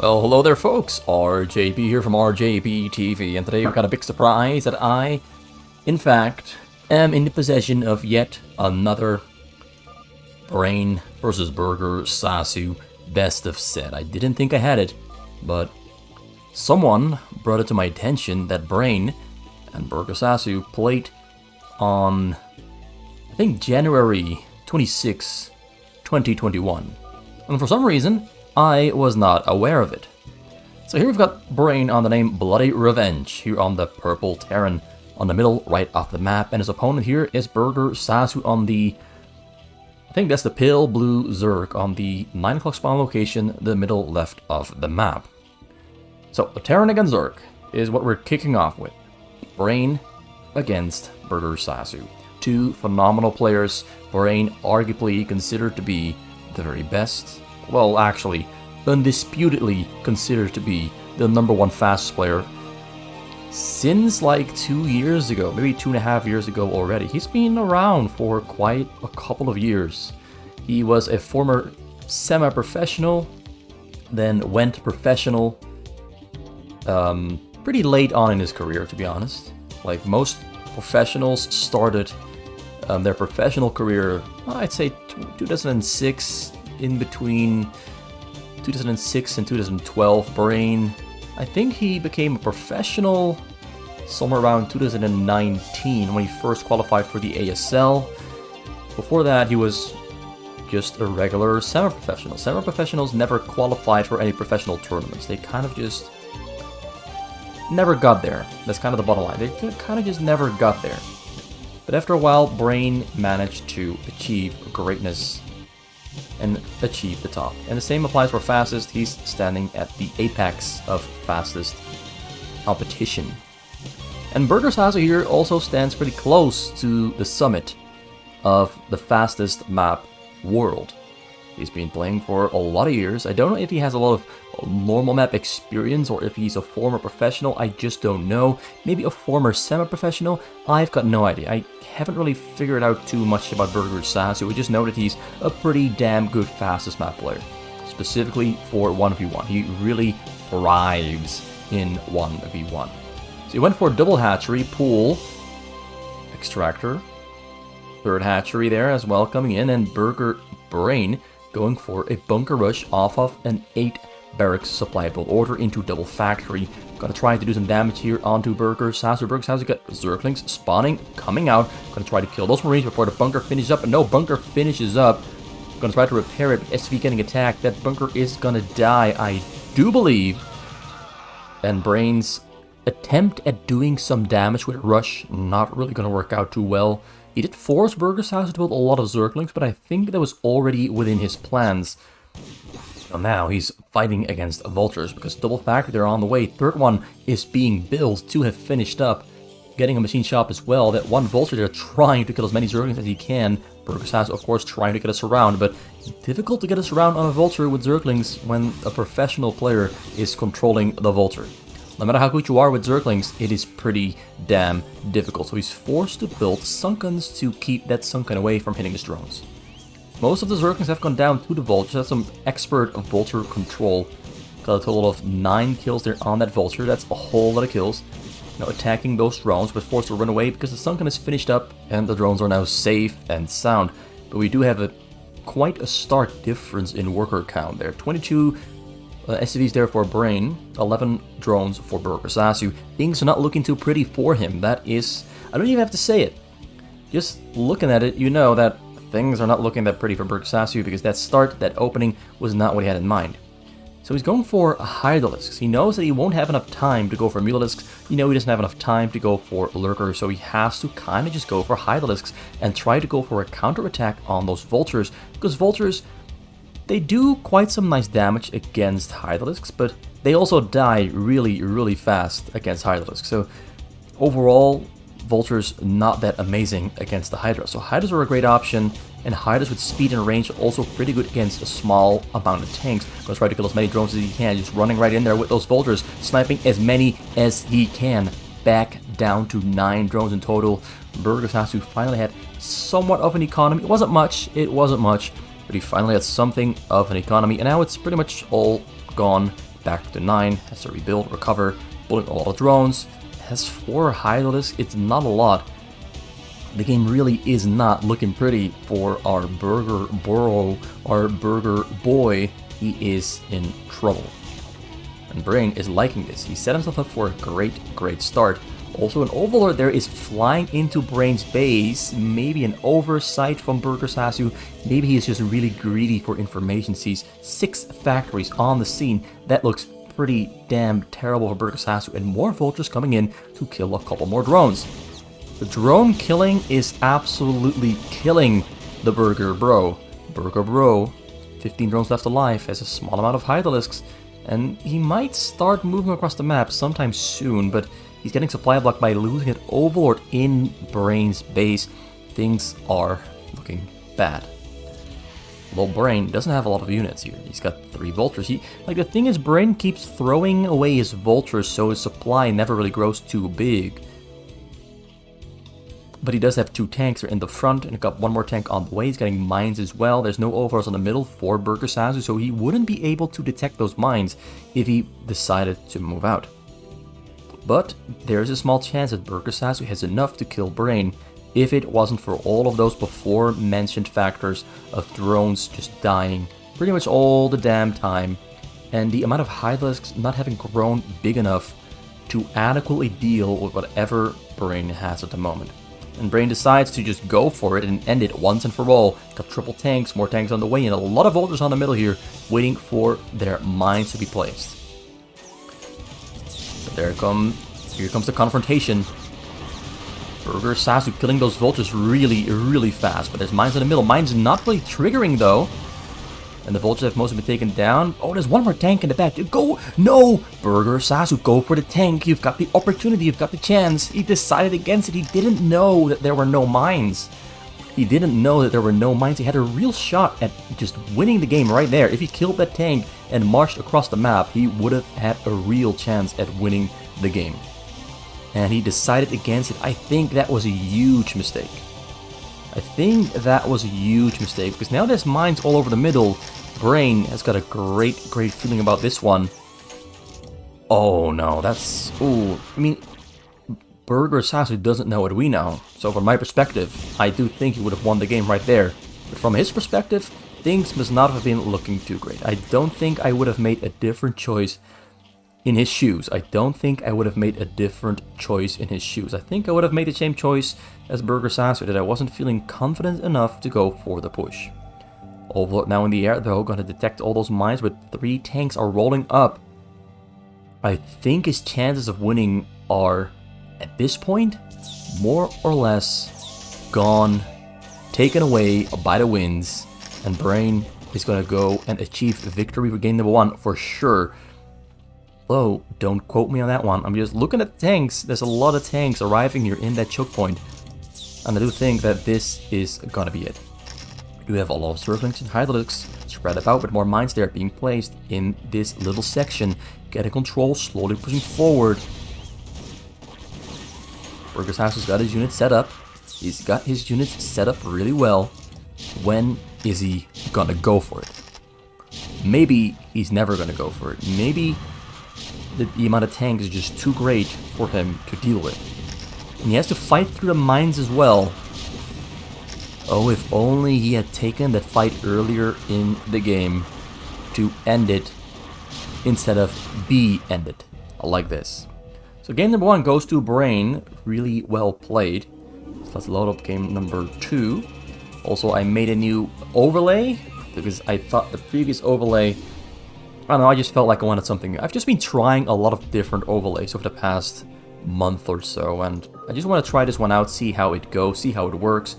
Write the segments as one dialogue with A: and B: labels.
A: Well, hello there folks, RJB here from RJB TV, and today we've got a big surprise that I, in fact, am in the possession of yet another Brain versus Burgerasu best of set. I didn't think I had it, but someone brought it to my attention that Brain and Burgerasu played on, I think, January 26, 2021. And for some reason, I was not aware of it. So here we've got Brain on the name Bloody Revenge, here on the purple Terran, on the middle right of the map, and his opponent here is Burgerasu on the, I think that's the pale blue Zerg on the 9 o'clock spawn location, the middle left of the map. So the Terran against Zerg is what we're kicking off with. Brain against Burgerasu. Two phenomenal players, Brain arguably considered to be the very best. Well, actually, undisputedly considered to be the #1 fastest player since like 2 years ago, maybe 2.5 years ago already. He's been around for quite a couple of years. He was a former semi-professional, then went professional pretty late on in his career, to be honest. Like most professionals started their professional career, I'd say 2006, in between 2006 and 2012. Brain, I think he became a professional somewhere around 2019 when he first qualified for the ASL. Before that, he was just a regular semi-professional. Semi-professionals never qualified for any professional tournaments. They kind of just never got there. That's kind of the bottom line. They kind of just never got there. But after a while, Brain managed to achieve greatness and achieve the top. And the same applies for fastest. He's standing at the apex of fastest competition. And Burgerasu here also stands pretty close to the summit of the fastest map world. He's been playing for a lot of years. I don't know if he has a lot of normal map experience or if he's a former professional. I just don't know. Maybe a former semi-professional. I've got no idea. I haven't really figured out too much about Burgerasu. We just know that he's a pretty damn good fastest map player, specifically for 1v1. He really thrives in 1v1. So he went for a double hatchery, pool, extractor, third hatchery there as well coming in, and Brain going for a bunker rush off of an 8 barracks supply build order into double factory. Gonna try to do some damage here onto Burgerasu. Burgerasu got Zerglings spawning, coming out. Gonna try to kill those Marines before the bunker finishes up. And no, bunker finishes up. Gonna try to repair it. SV getting attacked. That bunker is gonna die, I do believe. And Brain's attempt at doing some damage with Rush, not really gonna work out too well. He did force Burgerasu to build a lot of Zerglings, but I think that was already within his plans. So now he's fighting against Vultures, because double factory, they're on the way. Third one is being built, 2 have finished up. Getting a machine shop as well. That one Vulture, they're trying to kill as many Zerglings as he can. Burgerasu, of course, trying to get us around, but difficult to get us around on a Vulture with Zerglings when a professional player is controlling the Vulture. No matter how good you are with Zerglings, it is pretty damn difficult. So he's forced to build Sunkens to keep that Sunken away from hitting his drones. Most of the Zerglings have gone down to the Vultures. That's some expert Vulture control. Got a total of 9 kills there on that Vulture. That's a whole lot of kills. Now attacking those drones, but forced to run away because the Sunken is finished up and the drones are now safe and sound. But we do have quite a stark difference in worker count there. 22 SCVs there for Brain, 11 drones for Burgerasu. Things are not looking too pretty for him. That is, I don't even have to say it. Just looking at it, you know that things are not looking that pretty for Burgerasu, because that start, that opening, was not what he had in mind. So he's going for Hydralisks. He knows that he won't have enough time to go for Mutalisks. You know he doesn't have enough time to go for Lurkers, so he has to kind of just go for Hydralisks and try to go for a counterattack on those Vultures, because Vultures, they do quite some nice damage against Hydralisks, but they also die really, really fast against Hydralisks. So overall, Vultures not that amazing against the Hydra. So Hydras are a great option, and Hydras with speed and range are also pretty good against a small amount of tanks. Gonna try to kill as many drones as he can, just running right in there with those Vultures, sniping as many as he can. Back down to 9 drones in total. Burgerasu finally had somewhat of an economy. It wasn't much, but he finally had something of an economy, and now it's pretty much all gone back to 9, has to rebuild, recover, building a lot of drones, has 4 Hydralisks, it's not a lot. The game really is not looking pretty for our Burger Boy. He is in trouble. And Brain is liking this. He set himself up for a great start. Also, an Overlord there is flying into Brain's base. Maybe an oversight from Burgerasu. Maybe he's just really greedy for information. Sees 6 factories on the scene. That looks pretty damn terrible for Burgerasu. And more vultures coming in to kill a couple more drones. The drone killing is absolutely killing the Burger Bro. Burger Bro, 15 drones left alive, has a small amount of Hydralisks. And he might start moving across the map sometime soon, but he's getting supply blocked by losing an Overlord in Brain's base. Things are looking bad. Well, Brain doesn't have a lot of units here. He's got 3 vultures. The thing is, Brain keeps throwing away his vultures, so his supply never really grows too big. But he does have 2 tanks in the front, and got 1 more tank on the way. He's getting mines as well. There's no overalls on the middle for Burgerasu, so he wouldn't be able to detect those mines if he decided to move out. But there's a small chance that Burgerasu has enough to kill Brain if it wasn't for all of those before mentioned factors of drones just dying pretty much all the damn time, and the amount of Hydralisks not having grown big enough to adequately deal with whatever Brain has at the moment. And Brain decides to just go for it and end it once and for all. Got triple tanks, more tanks on the way, and a lot of vultures on the middle here, waiting for their mines to be placed. But here comes the confrontation. Burgerasu killing those vultures really fast, but there's mines in the middle. Mines not really triggering though. And the vultures have mostly been taken down. Oh, there's 1 more tank in the back. Go! No! Burgerasu, go for the tank. You've got the opportunity. You've got the chance. He decided against it. He didn't know that there were no mines. He didn't know that there were no mines. He had a real shot at just winning the game right there. If he killed that tank and marched across the map, he would have had a real chance at winning the game. And he decided against it. I think that was a huge mistake. Because now there's mines all over the middle. Brain has got a great feeling about this one. Oh no, Burgerasu doesn't know what we know. So from my perspective, I do think he would have won the game right there. But from his perspective, things must not have been looking too great. I don't think I would have made a different choice in his shoes. I think I would have made the same choice as Burgerasu, that I wasn't feeling confident enough to go for the push. Overlord now in the air though, gonna detect all those mines, but 3 tanks are rolling up. I think his chances of winning are, at this point, more or less gone, taken away by the winds, and Brain is gonna go and achieve victory for game number 1 for sure. Though, don't quote me on that one. I'm just looking at the tanks. There's a lot of tanks arriving here in that choke point. And I do think that this is gonna be it. We do have a lot of Zerglings and Hydralisks spread about with more mines there being placed in this little section. Getting control, slowly pushing forward. Burgerasu's got his units set up. He's got his units set up really well. When is he gonna go for it? Maybe he's never gonna go for it. Maybe the amount of tanks is just too great for him to deal with. And he has to fight through the mines as well. Oh, if only he had taken that fight earlier in the game to end it instead of be ended like this. So game number 1 goes to Brain. Really well played. So let's load up game number 2. Also, I made a new overlay because I thought the previous overlay, I don't know, I just felt like I wanted something. I've just been trying a lot of different overlays over the past month or so, and I just want to try this one out, see how it goes, see how it works.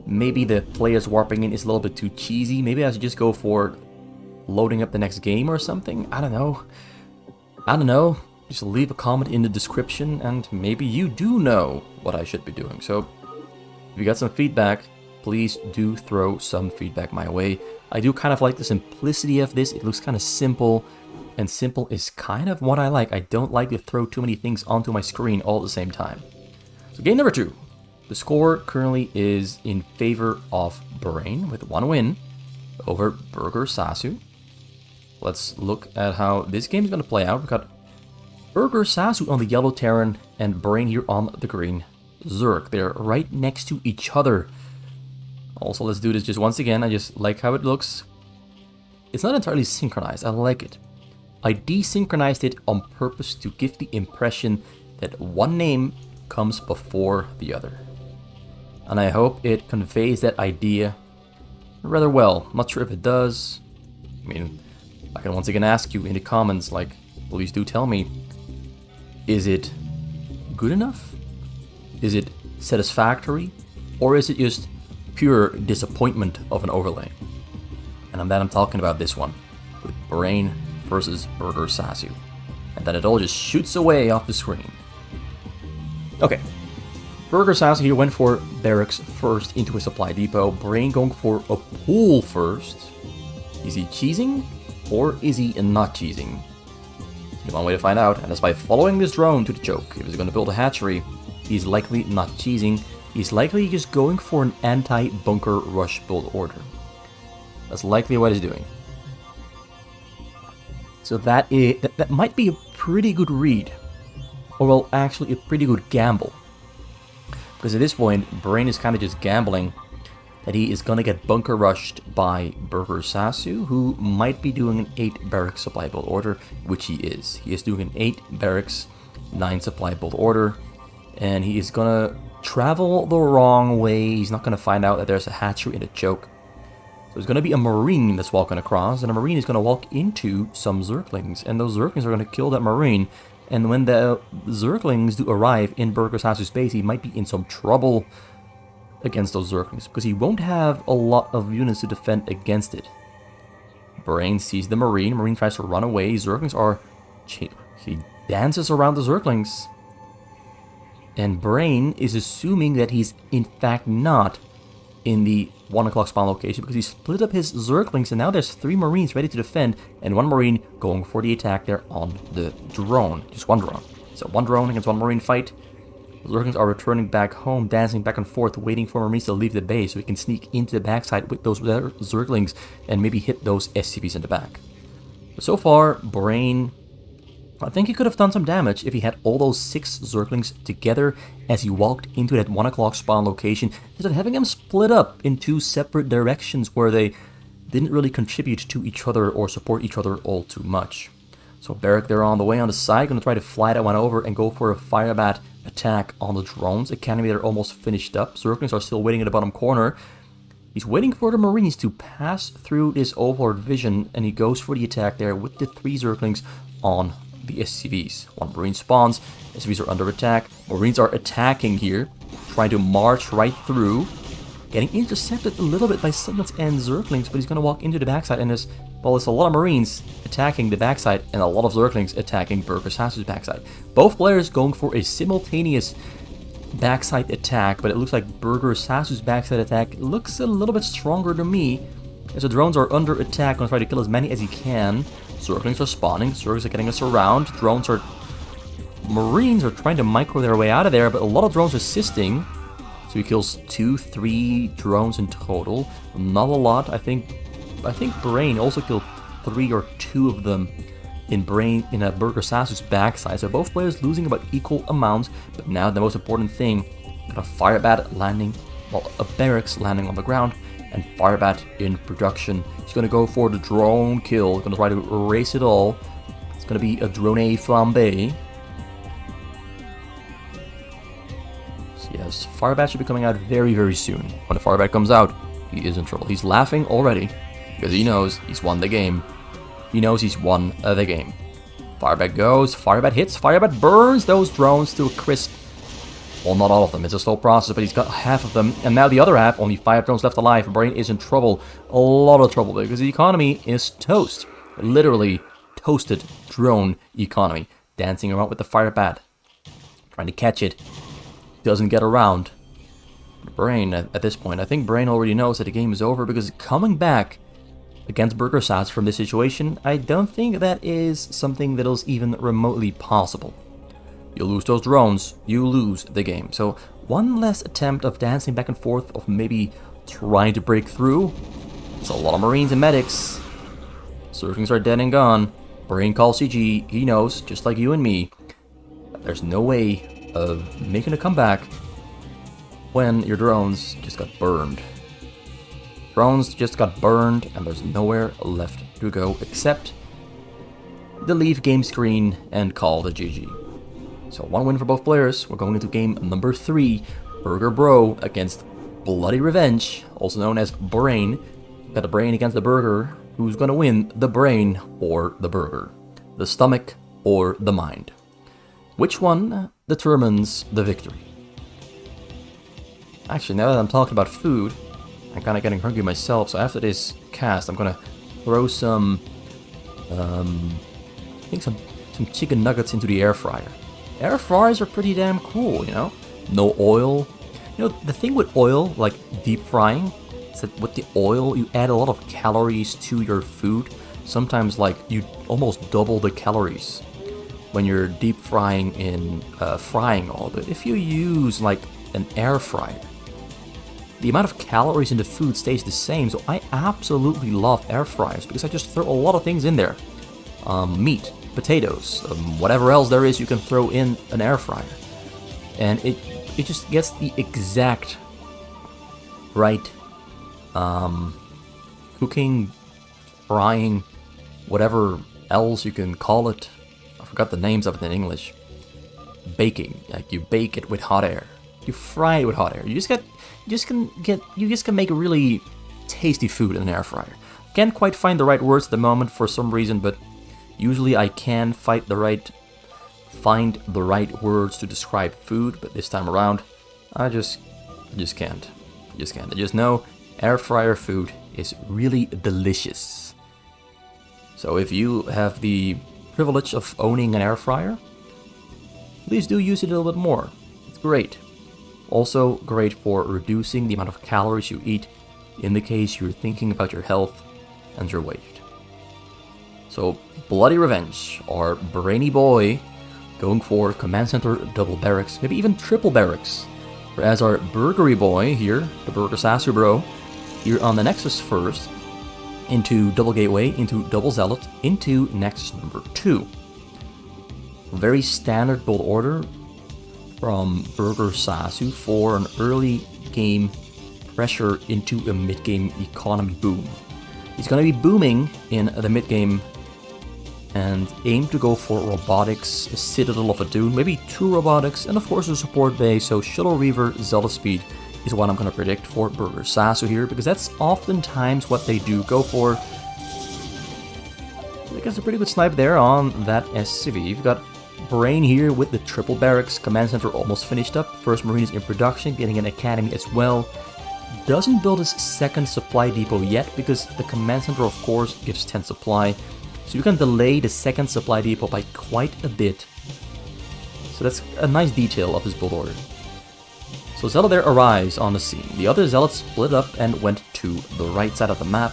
A: Maybe the players warping in is a little bit too cheesy. Maybe I should just go for loading up the next game or something. I don't know. Just leave a comment in the description and maybe you do know what I should be doing. So if you got some feedback, please do throw some feedback my way. I do kind of like the simplicity of this. It looks kind of simple, and simple is kind of what I like. I don't like to throw too many things onto my screen all at the same time. So game number 2. The score currently is in favor of Brain with 1 win over Burgerasu. let's look at how this game is going to play out. We've got Burgerasu on the yellow Terran and Brain here on the green Zerg. They're right next to each other. Also, let's do this just once again. I just like how it looks. It's not entirely synchronized. I like it. I desynchronized it on purpose to give the impression that one name comes before the other. And I hope it conveys that idea rather well. I'm not sure if it does. I mean, I can once again ask you in the comments, like, please do tell me, is it good enough? Is it satisfactory? Or is it just pure disappointment of an overlay? And I'm talking about this one, with Brain versus Burgerasu. And then it all just shoots away off the screen. Okay. Burgerasu here went for barracks first into a supply depot. Brain going for a pool first. Is he cheesing? Or is he not cheesing? There's one way to find out, and that's by following this drone to the choke. If he's going to build a hatchery, he's likely not cheesing. He's likely just going for an anti-bunker rush build order. That's likely what he's doing. So that might be a pretty good read. Or well, actually a pretty good gamble. Because at this point, Brain is kind of just gambling that he is going to get bunker rushed by Burgerasu, who might be doing an 8 barracks supply build order, which he is. He is doing an 8 barracks, 9 supply build order, and he is going to travel the wrong way. He's not going to find out that there's a hatchery and a choke. So there's going to be a Marine that's walking across, and a Marine is going to walk into some Zerglings, and those Zerglings are going to kill that Marine. And when the Zerglings do arrive in Burgerasu's base, he might be in some trouble against those Zerglings, because he won't have a lot of units to defend against it. Brain sees the Marine. Marine tries to run away. Zerglings are... He dances around the Zerglings. And Brain is assuming that he's in fact not in the 1 o'clock spawn location, because he split up his Zerglings, and now there's 3 Marines ready to defend, and 1 Marine going for the attack there on the drone. Just 1 drone. So 1 drone against 1 Marine fight. The Zerglings are returning back home, dancing back and forth, waiting for Marines to leave the base so he can sneak into the backside with those Zerglings and maybe hit those SCVs in the back. But so far, Brain... I think he could have done some damage if he had all those 6 Zerglings together as he walked into that 1 o'clock spawn location, instead of having them split up in 2 separate directions where they didn't really contribute to each other or support each other all too much. So Barrack there on the way on the side, going to try to fly that one over and go for a Firebat attack on the drones. Academy, they're almost finished up. Zerglings are still waiting in the bottom corner. He's waiting for the Marines to pass through this Overlord vision, and he goes for the attack there with the 3 Zerglings on the SCVs. 1 Marine spawns, SCVs are under attack. Marines are attacking here, trying to march right through, getting intercepted a little bit by Sublets and Zerglings, but he's going to walk into the backside, and there's a lot of Marines attacking the backside and a lot of Zerglings attacking Burgerasu's backside. Both players going for a simultaneous backside attack, but it looks like Burgerasu's backside attack looks a little bit stronger to me, as the drones are under attack, going to try to kill as many as he can. Zerglings are spawning, Zerglings are getting us around, Marines are trying to micro their way out of there, but a lot of drones assisting. So he kills 2, 3 drones in total. Not a lot. I think Brain also killed 3 or 2 of them in a Burgerasu's backside. So both players losing about equal amounts. But now the most important thing, got a Firebat landing, well, a barracks landing on the ground, and Firebat in production. He's going to go for the drone kill. He's going to try to erase it all. It's going to be a drone flambe. So yes, Firebat should be coming out very, very soon. When the Firebat comes out, he is in trouble. He's laughing already because he knows he's won the game. He knows he's won the game. Firebat goes, Firebat hits, Firebat burns those drones to a crisp. Well, not all of them. It's a slow process, but he's got half of them. And now the other half, only 5 drones left alive. Brain is in trouble. A lot of trouble, because the economy is toast. Literally toasted drone economy. Dancing around with the Firebat. Trying to catch it. Doesn't get around. Brain, at this point, I think Brain already knows that the game is over, because coming back against Burgerasu from this situation, I don't think that is something that is even remotely possible. You lose those drones, you lose the game. So one less attempt of dancing back and forth, of maybe trying to break through. It's a lot of Marines and medics. Surfings are dead and gone. Brain calls CG. He knows, just like you and me, there's no way of making a comeback when your drones just got burned. Drones just got burned, and there's nowhere left to go except the leave game screen and call the GG. So 1 win for both players. We're going into game number 3. Burger Bro against Bloody Revenge, also known as Brain. Got the Brain against the Burger. Who's gonna win, the Brain or the Burger? The stomach or the mind? Which one determines the victory? Actually, now that I'm talking about food, I'm kind of getting hungry myself, so after this cast, I'm gonna throw some, I think some chicken nuggets into the air fryer. Air fryers are pretty damn cool, you know? No oil. You know, the thing with oil, like deep frying, is that with the oil, you add a lot of calories to your food. Sometimes, like, you almost double the calories when you're deep frying in frying all of it. If you use, like, an air fryer, the amount of calories in the food stays the same, so I absolutely love air fryers because I just throw a lot of things in there. Meat, potatoes, whatever else there is you can throw in an air fryer. And it just gets the exact right cooking, frying, whatever else you can call it. I forgot the names of it in English. Baking, like you bake it with hot air. You fry it with hot air. You just can make a really tasty food in an air fryer. Can't quite find the right words at the moment for some reason, but usually I can find the right words to describe food, but this time around, I just can't. I just know air fryer food is really delicious. So if you have the privilege of owning an air fryer, please do use it a little bit more. It's great. Also great for reducing the amount of calories you eat in the case you're thinking about your health and your weight. So Bloody Revenge, our brainy boy, going for command center double barracks, maybe even triple barracks. Whereas our burgery boy here, the Burgerasu bro, here on the Nexus first, into double gateway, into double zealot, into Nexus number 2. Very standard build order from Burgerasu for an early game pressure into a mid game economy boom. He's going to be booming in the mid game and aim to go for robotics, a Citadel of a Dune, maybe 2 robotics, and of course a support bay, so Shuttle Reaver, Zealot Speed is what I'm going to predict for Burgerasu here, because that's oftentimes what they do go for. I guess a pretty good snipe there on that SCV. You've got Brain here with the triple barracks, command center almost finished up, first Marine is in production, getting an academy as well. Doesn't build his second supply depot yet, because the command center of course gives 10 supply. So you can delay the second supply depot by quite a bit. So that's a nice detail of his build order. So Zealot there arrives on the scene. The other Zealots split up and went to the right side of the map.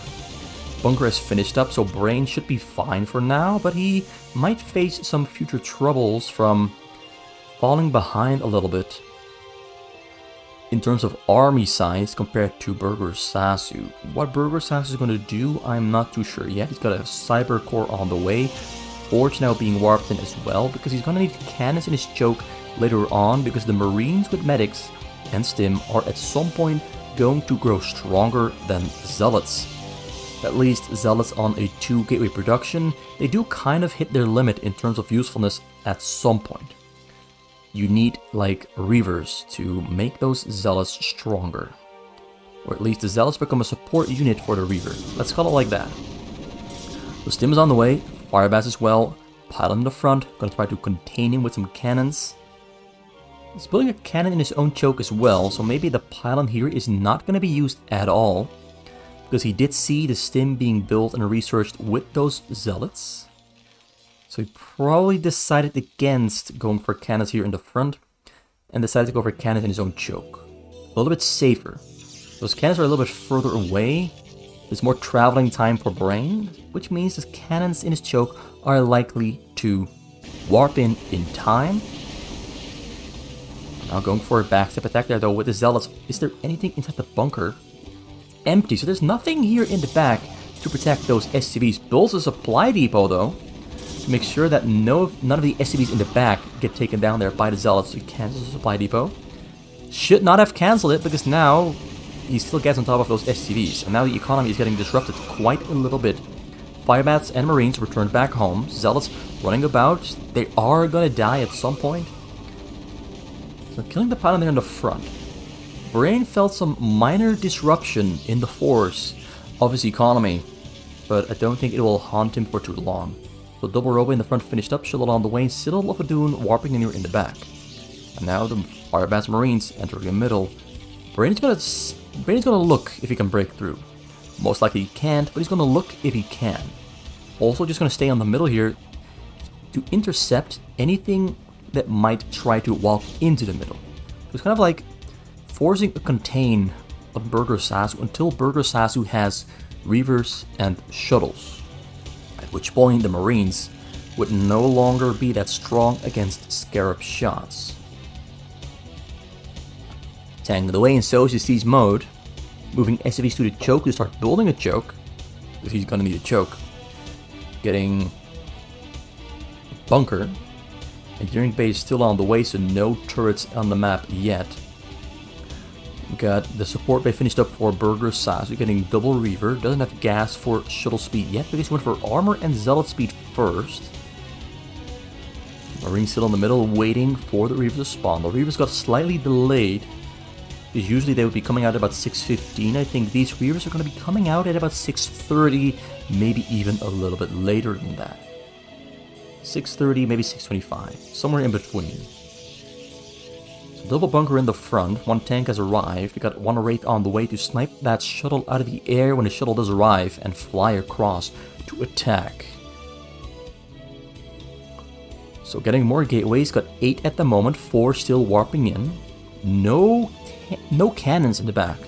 A: Bunker is finished up, so Brain should be fine for now, but he might face some future troubles from falling behind a little bit in terms of army size compared to Burgerasu. What Burgerasu is going to do, I'm not too sure yet. He's got a Cyber Core on the way. Forge now being warped in as well, because he's going to need cannons in his choke later on, because the Marines with medics and stim are at some point going to grow stronger than Zealots. At least Zealots on a 2 gateway production, they do kind of hit their limit in terms of usefulness at some point. You need, like, Reavers to make those Zealots stronger. Or at least the Zealots become a support unit for the Reaver. Let's call it like that. The stim is on the way, Firebass as well, Pylon in the front, gonna try to contain him with some cannons. He's building a cannon in his own choke as well, so maybe the Pylon here is not gonna be used at all, because he did see the stim being built and researched with those Zealots. So he probably decided against going for cannons here in the front, and decided to go for cannons in his own choke. A little bit safer. Those cannons are a little bit further away. There's more traveling time for Brain, which means the cannons in his choke are likely to warp in time. Now going for a backstep attack there though with the Zealots. Is there anything inside the bunker? Empty, so there's nothing here in the back to protect those SCVs. Builds a supply depot, though, to make sure that none of the SCVs in the back get taken down there by the Zealots. So he cancels the supply depot. Should not have cancelled it, because now he still gets on top of those SCVs. And now the economy is getting disrupted quite a little bit. Firebats and Marines returned back home. Zealots running about. They are gonna die at some point. So killing the Pioneer in the front. Brain felt some minor disruption in the force of his economy, but I don't think it will haunt him for too long. So double robot in the front finished up, Shuttle on the way, Citadel of Adun warping in the back. And now the Firebats Marines entering the middle. Brain's gonna look if he can break through. Most likely he can't, but he's gonna look if he can. Also just gonna stay on the middle here to intercept anything that might try to walk into the middle. It's kind of like forcing a contain of Burgerasu until Burgerasu has Reavers and Shuttles. At which point the Marines would no longer be that strong against Scarab shots. Tanking the way in Socius Siege mode, moving SCVs to the choke to start building a choke, because he's gonna need a choke. Getting a bunker. Engineering base still on the way, so no turrets on the map yet. We got the support bay finished up for Burgerasu, getting double Reaver. Doesn't have gas for shuttle speed yet, because he went for armor and zealot speed first. Marine still in the middle, waiting for the Reavers to spawn. The Reavers got slightly delayed, because usually they would be coming out at about 6:15. I think these Reavers are going to be coming out at about 6:30, maybe even a little bit later than that. 6:30, maybe 6:25, somewhere in between. So double bunker in the front, one tank has arrived. We got one Wraith on the way to snipe that shuttle out of the air when the shuttle does arrive and fly across to attack. So getting more gateways, got 8 at the moment, 4 still warping in. No cannons in the back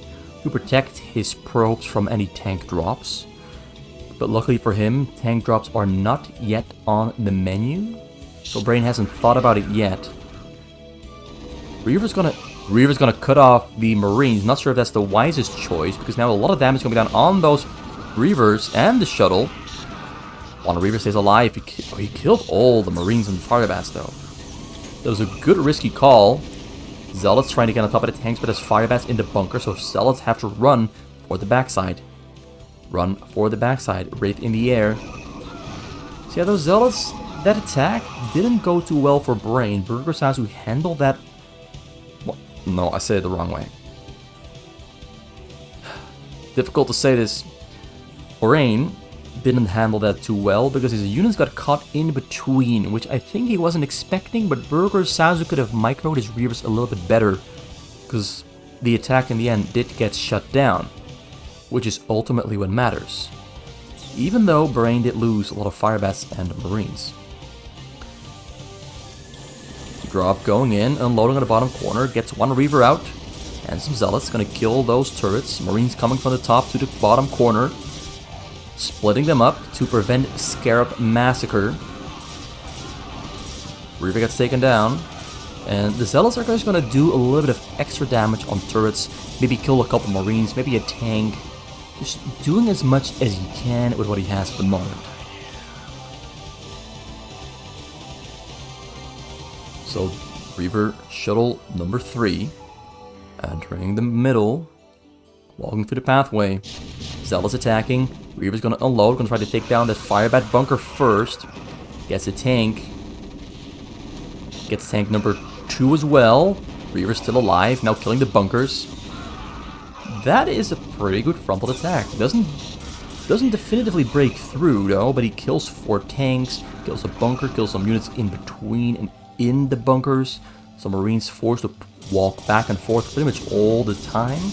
A: to protect his probes from any tank drops. But luckily for him, tank drops are not yet on the menu, so Brain hasn't thought about it yet. Reaver's gonna cut off the Marines. Not sure if that's the wisest choice, because now a lot of damage is gonna be done on those Reavers and the shuttle. One Reaver stays alive. He killed all the Marines and Firebats though. That was a good risky call. Zealots trying to get on top of the tanks, but there's Firebats in the bunker, so Zealots have to run for the backside. Run for the backside, Wraith in the air. So yeah, those Zealots, that attack didn't go too well for Brain. Burgerasu handled that... Well, no, I said it the wrong way. Difficult to say this. Brain didn't handle that too well because his units got caught in between, which I think he wasn't expecting, but Burgerasu could have microed his Reavers a little bit better because the attack in the end did get shut down, which is ultimately what matters, even though Brain did lose a lot of Firebats and Marines. Drop going in, unloading on the bottom corner, gets one Reaver out, and some Zealots, gonna kill those turrets. Marines coming from the top to the bottom corner, splitting them up to prevent Scarab Massacre. Reaver gets taken down, and the Zealots are just gonna do a little bit of extra damage on turrets, maybe kill a couple Marines, maybe a tank. Just doing as much as he can with what he has at the moment. So, Reaver Shuttle number 3, entering the middle, walking through the pathway. Zealots attacking, Reaver's gonna unload, gonna try to take down that Firebat bunker first. Gets a tank. Gets tank number 2 as well. Reaver's still alive, now killing the bunkers. That is a pretty good frontal attack. Doesn't definitively break through though, but he kills 4 tanks, kills a bunker, kills some units in between and in the bunkers. Some Marines forced to walk back and forth pretty much all the time.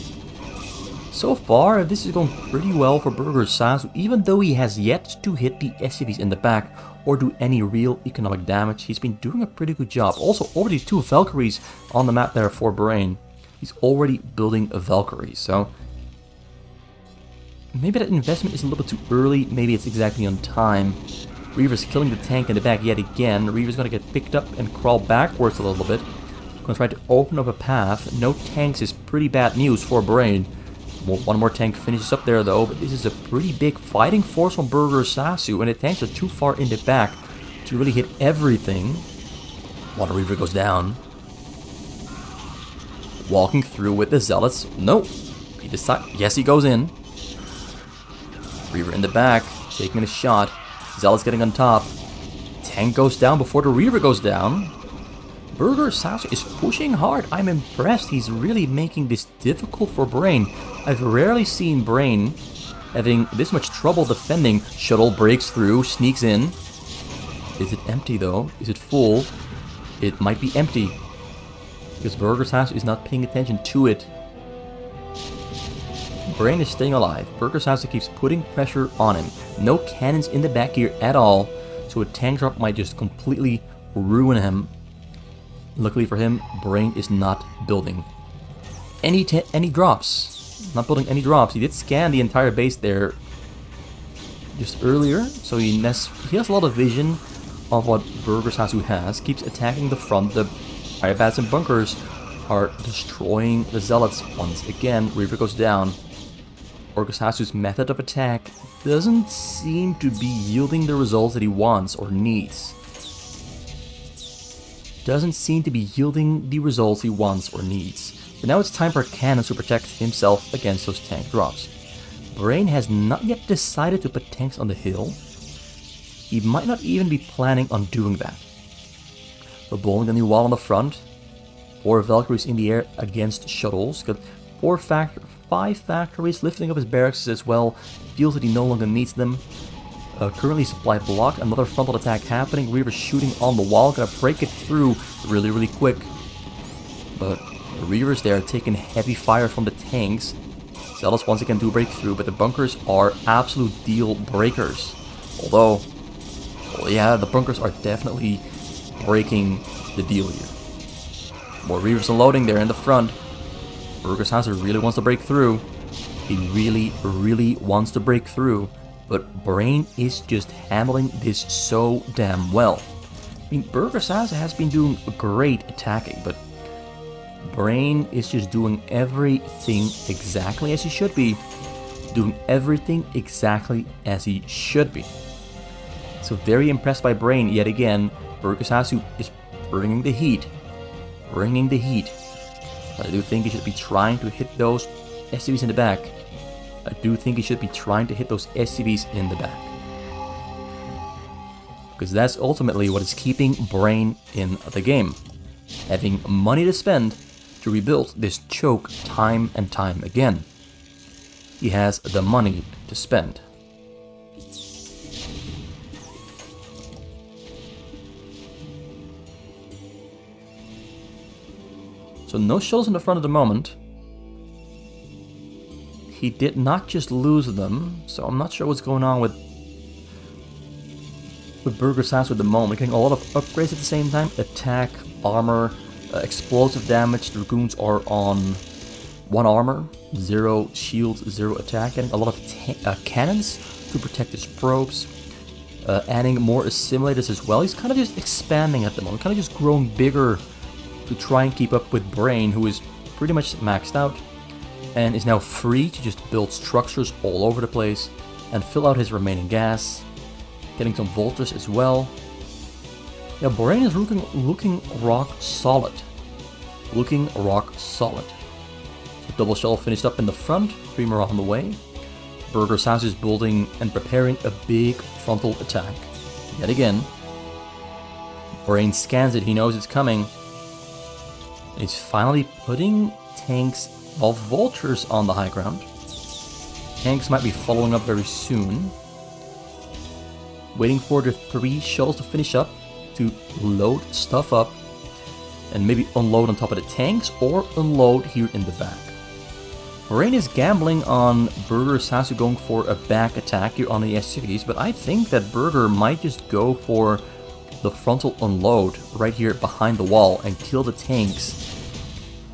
A: So far, this is going pretty well for Burgerasu, even though he has yet to hit the SCVs in the back or do any real economic damage. He's been doing a pretty good job. Also, already 2 Valkyries on the map there for Brain. He's already building a Valkyrie, so maybe that investment is a little bit too early, maybe it's exactly on time. Reaver's killing the tank in the back yet again. Reaver's gonna get picked up and crawl backwards a little bit. Gonna try to open up a path. No tanks is pretty bad news for Brain. One more tank finishes up there though, but this is a pretty big fighting force from Burgerasu, and the tanks are too far in the back to really hit everything. Water Reaver goes down. Walking through with the Zealots. Nope. He decides. Yes, he goes in. Reaver in the back, taking a shot. Zealots getting on top. Tank goes down before the Reaver goes down. Burgerasu is pushing hard. I'm impressed. He's really making this difficult for Brain. I've rarely seen Brain having this much trouble defending. Shuttle breaks through, sneaks in. Is it empty though? Is it full? It might be empty. Because Burgerasu is not paying attention to it. Brain is staying alive. Burgerasu keeps putting pressure on him. No cannons in the back here at all. So a tank drop might just completely ruin him. Luckily for him, Brain is not building any drops. Not building any drops. He did scan the entire base there just earlier. So he has a lot of vision of what Burgerasu has. Keeps attacking the front. The fire bats and bunkers are destroying the Zealots once again. Reaver goes down. Burgerasu's method of attack doesn't seem to be yielding the results that he wants or needs. Doesn't seem to be yielding the results he wants or needs. But now it's time for cannons to protect himself against those tank drops. Brain has not yet decided to put tanks on the hill. He might not even be planning on doing that. So building a new wall on the front. 4 Valkyries in the air against shuttles. Got 5 factories lifting up his barracks as well. Feels that he no longer needs them. Currently supply block. Another frontal attack happening. Reaver shooting on the wall. Gonna break it through really quick. But the Reavers there taking heavy fire from the tanks. Zealots once again do break through, but the bunkers are absolute deal breakers. Although, well, yeah, the bunkers are definitely breaking the deal here. More Reavers unloading there in the front. Burgerasu really wants to break through. He really wants to break through. But Brain is just handling this so damn well. I mean, Burgerasu has been doing great attacking, but Brain is just doing everything exactly as he should be. Doing everything exactly as he should be. So very impressed by Brain yet again. Burgerasu is bringing the heat. Bringing the heat. But I do think he should be trying to hit those SCVs in the back. I do think he should be trying to hit those SCVs in the back. Because that's ultimately what is keeping Brain in the game. Having money to spend to rebuild this choke time and time again. He has the money to spend. So no shuttles in the front at the moment. He did not just lose them, so I'm not sure what's going on with Burgerasu at the moment. Getting a lot of upgrades at the same time. Attack, armor, explosive damage. The Dragoons are on 1 armor, 0 shields, 0 attack. Getting a lot of cannons to protect his probes. Adding more assimilators as well. He's kind of just expanding at the moment. Kind of just growing bigger to try and keep up with Brain, who is pretty much maxed out. And is now free to just build structures all over the place and fill out his remaining gas. Getting some vultures as well. Yeah, Brain is looking rock solid. Looking rock solid. So double shuttle finished up in the front, 3 more on the way. Burgerasu is building and preparing a big frontal attack. Yet again. Brain scans it, he knows it's coming. He's finally putting tanks of vultures on the high ground. Tanks might be following up very soon. Waiting for the 3 shuttles to finish up, to load stuff up, and maybe unload on top of the tanks, or unload here in the back. Brain is gambling on Burgerasu going for a back attack here on the SCVs, but I think that Burger might just go for the frontal unload right here behind the wall and kill the tanks.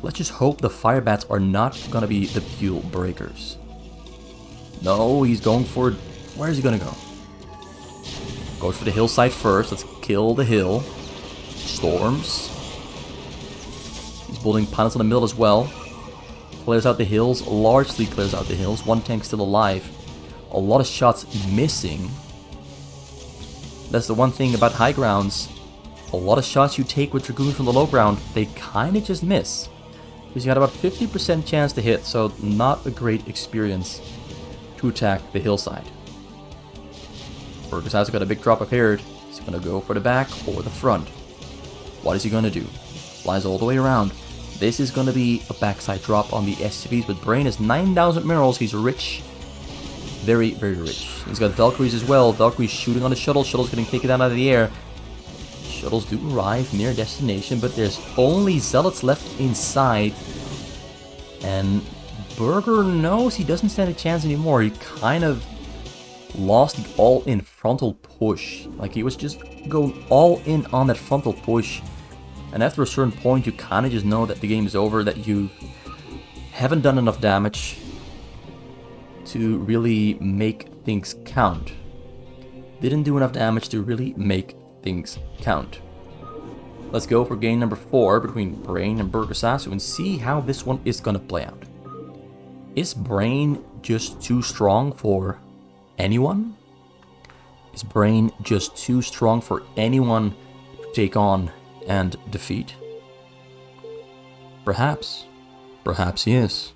A: Let's just hope the fire bats are not gonna be the deal breakers. No, he's going for... Where is he gonna go? Goes for the hillside first. Let's kill the hill. Storms. He's building pilots in the middle as well. clears out the hills, largely clears out the hills. One tank still alive. A lot of shots missing. That's the one thing about high grounds. A lot of shots you take with Dragoons from the low ground, they kind of just miss. Because you got about 50% chance to hit, so not a great experience to attack the hillside. Burgerasu got a big drop prepared. He's going to go for the back or the front. What is he going to do? Flies all the way around. This is going to be a backside drop on the SCVs, but Brain has 9,000 minerals. He's rich. Very, very rich. He's got Valkyries as well. Valkyries shooting on the shuttle. Shuttle's getting taken down out of the air. Shuttles do arrive near destination, but there's only Zealots left inside. And Burger knows he doesn't stand a chance anymore. He kind of lost the all-in frontal push. Like, he was just going all in on that frontal push. And after a certain point, you kind of just know that the game is over, that you haven't done enough damage to really make things count. Didn't do enough damage to really make things count. Let's go for game number 4 between Brain and Burgerasu and see how this one is going to play out. Is Brain just too strong for anyone? Is Brain just too strong for anyone to take on and defeat? Perhaps. Perhaps he is.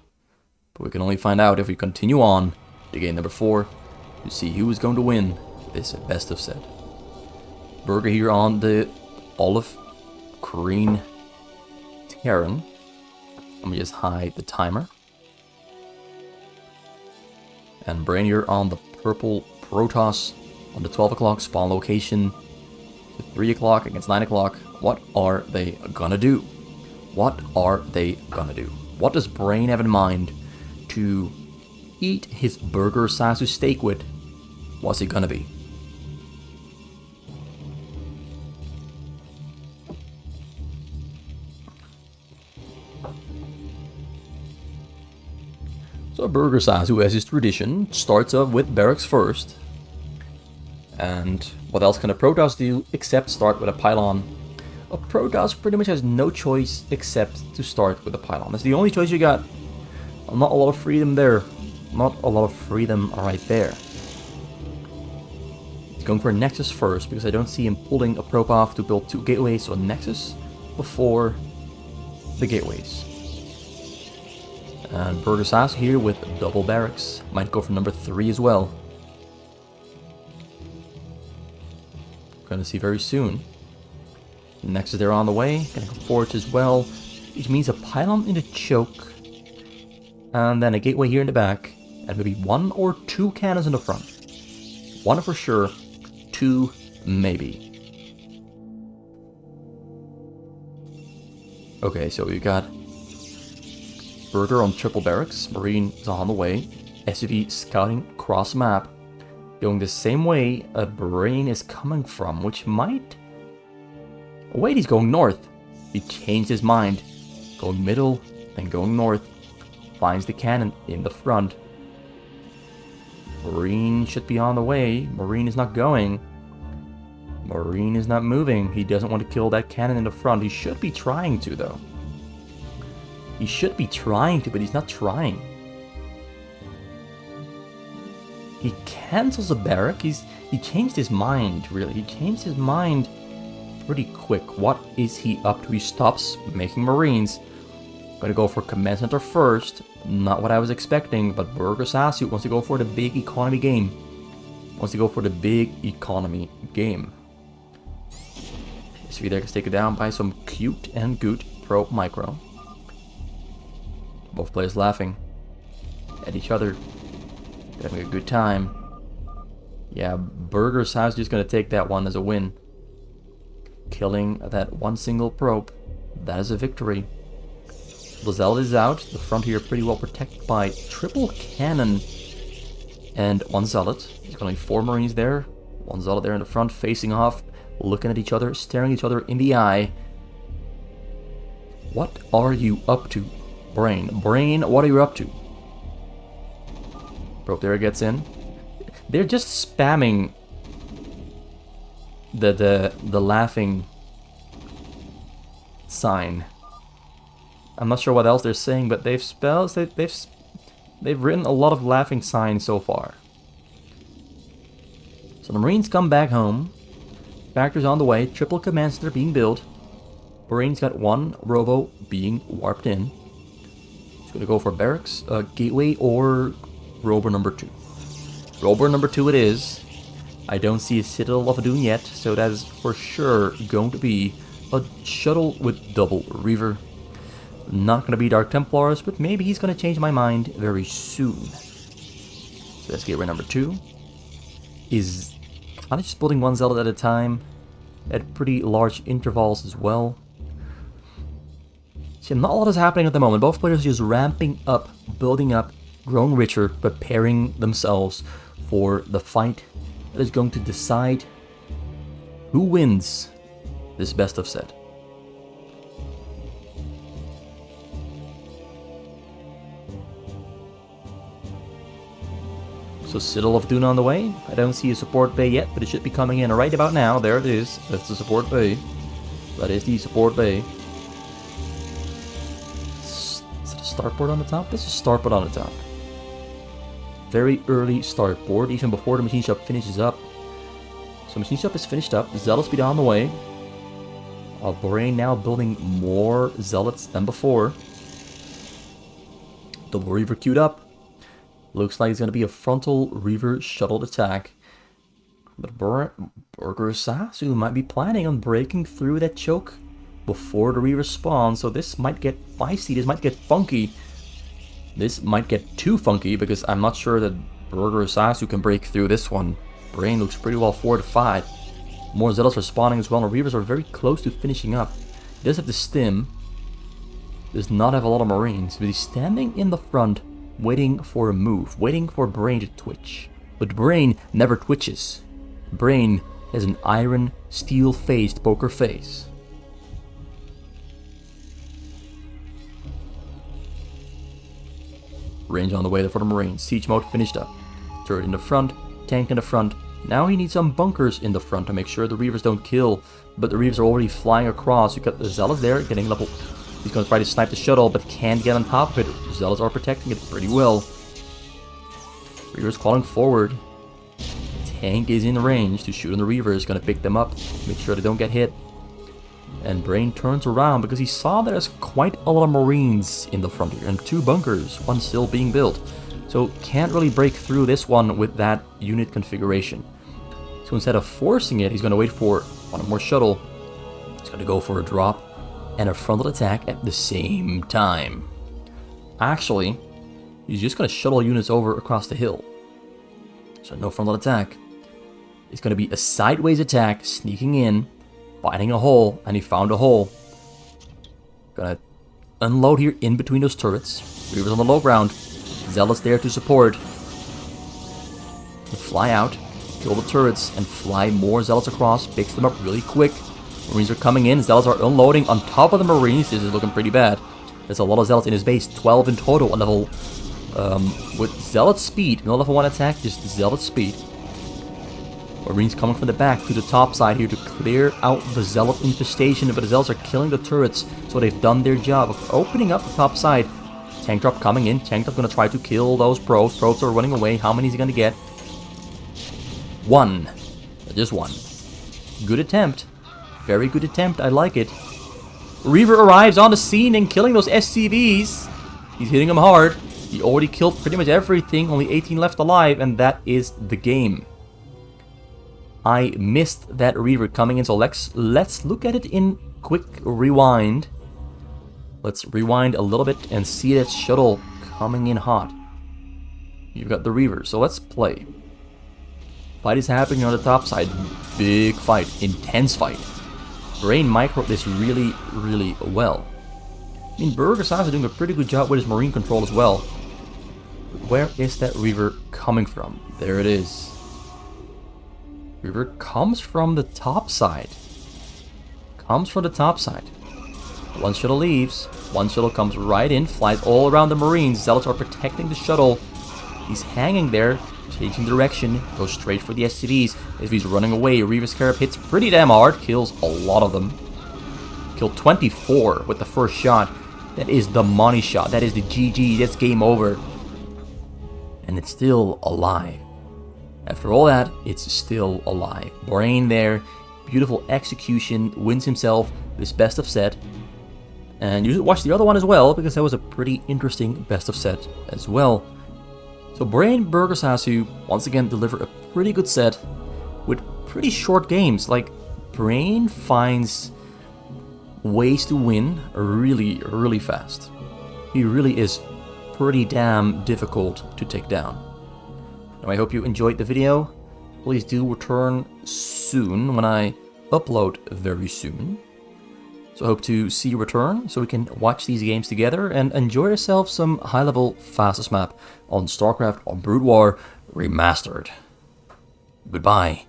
A: But we can only find out if we continue on to game number 4 to see who is going to win this best of set. Burger here on the olive green Terran. Let me just hide the timer. And Brain here on the purple Protoss on the 12 o'clock spawn location. To 3 o'clock against 9 o'clock. What are they gonna do? What are they gonna do? What does Brain have in mind to eat his Burgerasu steak with? What's it gonna be? So Burgerasu, as his tradition, starts off with barracks first. And what else can a Protoss do except start with a pylon? A Protoss pretty much has no choice except to start with a pylon. That's the only choice you got. Not a lot of freedom there. Not a lot of freedom right there. He's going for a Nexus first because I don't see him pulling a probe off to build 2 gateways, so a Nexus before the gateways. And Burgerasu here with double barracks. Might go for number 3 as well. Gonna see very soon. Nexus there on the way. Gonna go forward as well. Which means a pylon in the choke. And then a gateway here in the back. And maybe 1 or 2 cannons in the front. 1 for sure. 2 maybe. Okay, so we got Burger on triple barracks. Marine is on the way. SUV scouting cross map. Going the same way a Brain is coming from, which might... Wait, he's going north. He changed his mind. Going middle, then going north. Finds the cannon in the front. Marine should be on the way. Marine is not going. Marine is not moving. He doesn't want to kill that cannon in the front. He should be trying to, though. He should be trying to, but he's not trying. He cancels a barrack. He changed his mind, really. He changed his mind pretty quick. What is he up to? He stops making Marines. Gonna go for command center first. Not what I was expecting, but Burgerasu wants to go for the big economy game. Wants to go for the big economy game. SV there gets taken down by some cute and good pro micro. Both players laughing at each other. Having a good time. Yeah, Burgerasu just gonna take that one as a win. Killing that one single probe. That is a victory. The Zealot is out. The front here pretty well protected by triple cannon and 1 Zealot. There's gonna be 4 Marines there. 1 Zealot there in the front, facing off, looking at each other, staring each other in the eye. What are you up to, Brain? Brain, what are you up to? Probe there gets in. They're just spamming the laughing sign. I'm not sure what else they're saying, but they've written a lot of laughing signs so far. So the Marines come back home. Factory's on the way. Triple command center being built. Marines got one robo being warped in. He's gonna go for barracks, gateway, or robo number 2. Robo number 2 it is. I don't see a Citadel of Adun yet, so that is for sure going to be a shuttle with double Reaver. Not going to be Dark Templars, but maybe he's going to change my mind very soon. So that's gateway number 2. Is kind of just building one zealot at a time, at pretty large intervals as well. See, not a lot is happening at the moment. Both players are just ramping up, building up, growing richer, preparing themselves for the fight that is going to decide who wins this best of set. So Citadel of Dune on the way. I don't see a support bay yet, but it should be coming in right about now. There it is. That's the support bay. That is the support bay. Is it a starport on the top? This is a starport on the top. Very early starport, even before the machine shop finishes up. So machine shop is finished up. Zealot speed on the way. Brain now building more zealots than before. Double Reaver queued up. Looks like it's going to be a frontal Reaver shuttle attack. But Burgerasu might be planning on breaking through that choke before the Reaver spawn. So this might get feisty. This might get funky. This might get too funky because I'm not sure that Burgerasu can break through this one. Brain looks pretty well fortified. More zealots are spawning as well. The Reavers are very close to finishing up. He does have the stim. Does not have a lot of Marines, but he's standing in the front waiting for a move, waiting for Brain to twitch. But Brain never twitches. Brain has an iron, steel-faced poker face. Range on the way for the Marines. Siege mode finished up. Turret in the front, tank in the front. Now he needs some bunkers in the front to make sure the Reavers don't kill. But the Reavers are already flying across. You got the Zealots there getting level. He's going to try to snipe the shuttle, but can't get on top of it. The Zealots are protecting it pretty well. Reavers crawling forward. Tank is in range to shoot on the Reavers. Going to pick them up. Make sure they don't get hit. And Brain turns around because he saw there's quite a lot of Marines in the front here. And 2 bunkers, one still being built. So can't really break through this one with that unit configuration. So instead of forcing it, he's going to wait for one more shuttle. He's going to go for a drop and a frontal attack at the same time. Actually, he's just going to shuttle units over across the hill. So no frontal attack. It's going to be a sideways attack, sneaking in, finding a hole, and he found a hole. Gonna unload here in between those turrets. Reavers on the low ground. Zealots there to support. Fly out, kill the turrets, and fly more Zealots across. Picks them up really quick. Marines are coming in. Zealots are unloading on top of the Marines. This is looking pretty bad. There's a lot of Zealots in his base. 12 in total on level. With Zealot speed. No level 1 attack, just Zealot speed. Marines coming from the back to the top side here to clear out the Zealot infestation. But the Zealots are killing the turrets. So they've done their job of opening up the top side. Tank drop coming in. Tank drop going to try to kill those probes. Probes are running away. How many is he going to get? 1. Just 1. Good attempt. Very good attempt. I like it. Reaver arrives on the scene and killing those SCVs. He's hitting them hard. He already killed pretty much everything. Only 18 left alive. And that is the game. I missed that Reaver coming in. So let's look at it in quick rewind. Let's rewind a little bit and see that shuttle coming in hot. You've got the Reaver. So let's play. Fight is happening on the top side. Big fight. Intense fight. Brain micro this really, really well. I mean, Burgerasu is doing a pretty good job with his Marine control as well. Where is that Reaver coming from? There it is. Reaver comes from the top side. Comes from the top side. One shuttle leaves. One shuttle comes right in. Flies all around the Marines. Zealots are protecting the shuttle. He's hanging there. Changing direction. Goes straight for the SCVs. If he's running away, Reaver's Scarab hits pretty damn hard. Kills a lot of them. Killed 24 with the first shot. That is the money shot. That is the GG. That's game over. And it's still alive. After all that, it's still alive. Brain there. Beautiful execution. Wins himself this best of set. And you should watch the other one as well, because that was a pretty interesting best of set as well. So Brain Burgerasu once again delivered a pretty good set with pretty short games. Like, Brain finds ways to win really fast. He really is pretty damn difficult to take down. Now, I hope you enjoyed the video. Please do return soon when I upload very soon. So I hope to see you return so we can watch these games together and enjoy yourself some high-level fastest map on StarCraft or Brood War Remastered. Goodbye.